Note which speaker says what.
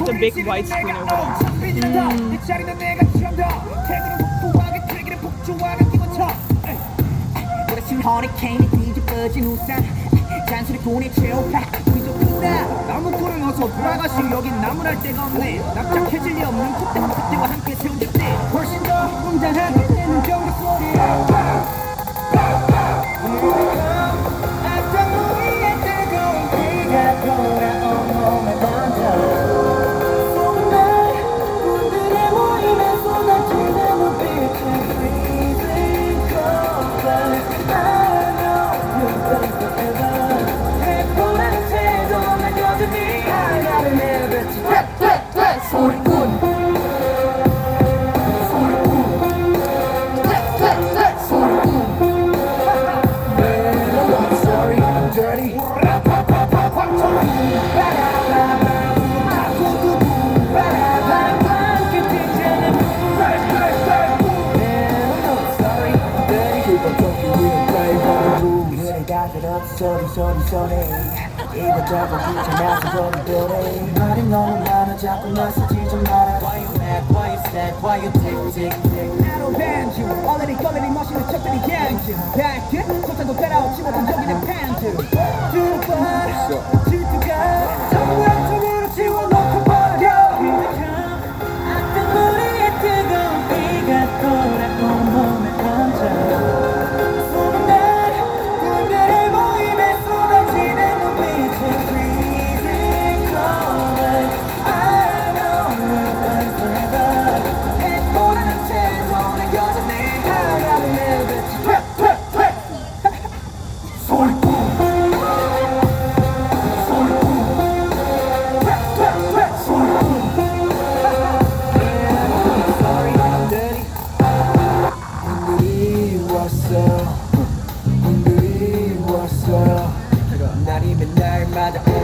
Speaker 1: the big white screen over
Speaker 2: 허리케인이 뒤집어진 우산 잔소리 보내 채워파 위조구나 나무꾼은 어서 돌아가시 여긴 나무랄 데가 없네 납작해질 리 없는 그때와 함께 세운 집대 훨씬 더 웅장하게 되는 경기 소리 앞장 위에 뜨거운 비가 돌아온 몸에 던져 소문 날 분들의 모임에 쏟아지는 눈빛은 freezing cold 소리 이것저것 귀찮아서 소리들이 말이 너무 많아 자꾸 널 쓰지 좀 마라 Why you mad, why you sad, why you tick, tick, tick I don't ban you, 얼레리 걸레리 멋있는 척들이 gang you Back, 소탄도 따라오지 못한 여기는 팬트 두번 질투가 전부 한쪽으로 지워놓고 버려 악당 우리의 뜨거운 비가 돌아온 몸에 던져 날이 맨날 맞아